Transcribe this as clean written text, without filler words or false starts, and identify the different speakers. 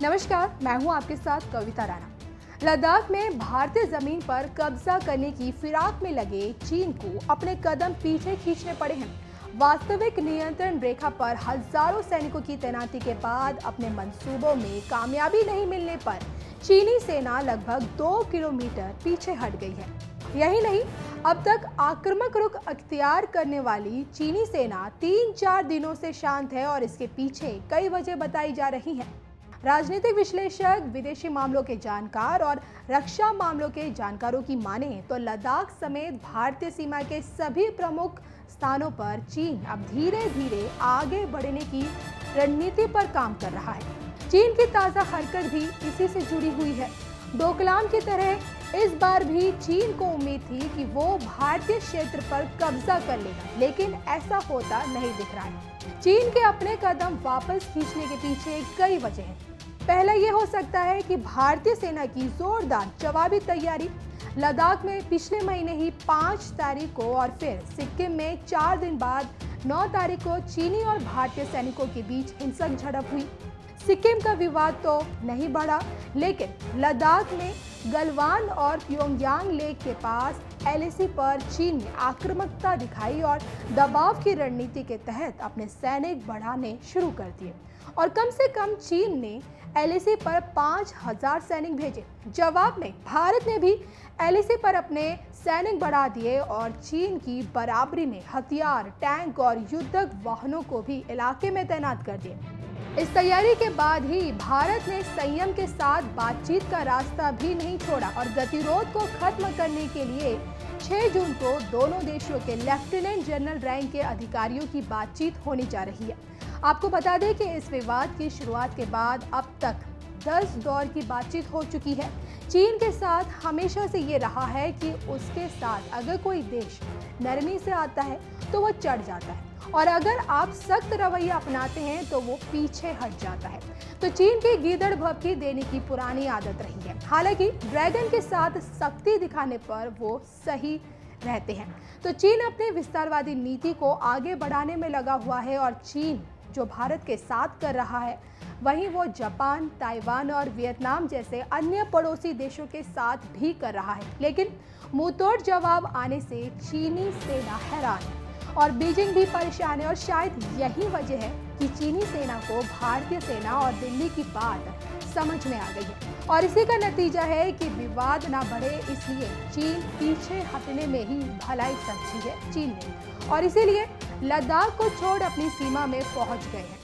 Speaker 1: नमस्कार, मैं हूं आपके साथ कविता राणा। लद्दाख में भारतीय जमीन पर कब्जा करने की फिराक में लगे चीन को अपने कदम पीछे खींचने पड़े हैं। वास्तविक नियंत्रण रेखा पर हजारों सैनिकों की तैनाती के बाद अपने मंसूबों में कामयाबी नहीं मिलने पर चीनी सेना लगभग 2 किलोमीटर पीछे हट गई है। यही नहीं, अब तक आक्रामक रुख अख्तियार करने वाली चीनी सेना 3-4 दिनों से शांत है और इसके पीछे कई वजह बताई जा रही हैं। राजनीतिक विश्लेषक, विदेशी मामलों के जानकार और रक्षा मामलों के जानकारों की माने तो लद्दाख समेत भारतीय सीमा के सभी प्रमुख स्थानों पर चीन अब धीरे धीरे आगे बढ़ने की रणनीति पर काम कर रहा है। चीन की ताज़ा हरकत भी इसी से जुड़ी हुई है। डोकलाम की तरह इस बार भी चीन को उम्मीद थी कि वो भारतीय क्षेत्र पर कब्जा कर लेगा, लेकिन ऐसा होता नहीं दिख रहा है। चीन के अपने कदम वापस खींचने के पीछे कई वजह हैं। पहला ये हो सकता है कि भारतीय सेना की जोरदार जवाबी तैयारी। लद्दाख में पिछले महीने ही 5 तारीख को और फिर सिक्किम में 4 दिन बाद 9 तारीख को चीनी और भारतीय सैनिकों के बीच हिंसक झड़प हुई। सिक्किम का विवाद तो नहीं बढ़ा, लेकिन लद्दाख में गलवान और प्योंगयांग लेक के पास एलएसी पर चीन ने आक्रामकता दिखाई और दबाव की रणनीति के तहत अपने सैनिक बढ़ाने शुरू कर दिए। और कम से कम चीन ने एलएसी पर 5000 सैनिक भेजे। जवाब में भारत ने भी एलएसी पर अपने सैनिक बढ़ा दिए और चीन की बराबरी में हथियार, टैंक और युद्धक वाहनों को भी इलाके में तैनात कर दिए। इस तैयारी के बाद ही भारत ने संयम के साथ बातचीत का रास्ता भी नहीं छोड़ा और गतिरोध को खत्म करने के लिए 6 जून को दोनों देशों के लेफ्टिनेंट जनरल रैंक के अधिकारियों की बातचीत होने जा रही है। आपको बता दें कि इस विवाद की शुरुआत के बाद अब तक 10 दौर की बातचीत हो चुकी है। चीन के साथ हमेशा से ये रहा है कि उसके साथ अगर कोई देश नरमी से आता है तो वो चढ़ जाता है और अगर आप सख्त रवैया अपनाते हैं तो वो पीछे हट जाता है। तो चीन की गीदड़ भभकी देने की पुरानी आदत रही है। हालांकि ड्रैगन के साथ सख्ती दिखाने पर वो सही रहते हैं। तो चीन अपने विस्तारवादी नीति को आगे बढ़ाने में लगा हुआ है और चीन जो भारत के साथ कर रहा है, वहीं वो जापान, ताइवान और वियतनाम जैसे अन्य पड़ोसी देशों के साथ भी कर रहा है। लेकिन मुंहतोड़ जवाब आने से चीनी सेना हैरान है और बीजिंग भी परेशान है और शायद यही वजह है कि चीनी सेना को भारतीय सेना और दिल्ली की बात समझ में आ गई है और इसी का नतीजा है कि विवाद ना बढ़े, इसलिए चीन पीछे हटने में ही भलाई समझी है चीन ने और इसीलिए लद्दाख को छोड़ अपनी सीमा में पहुंच गए हैं।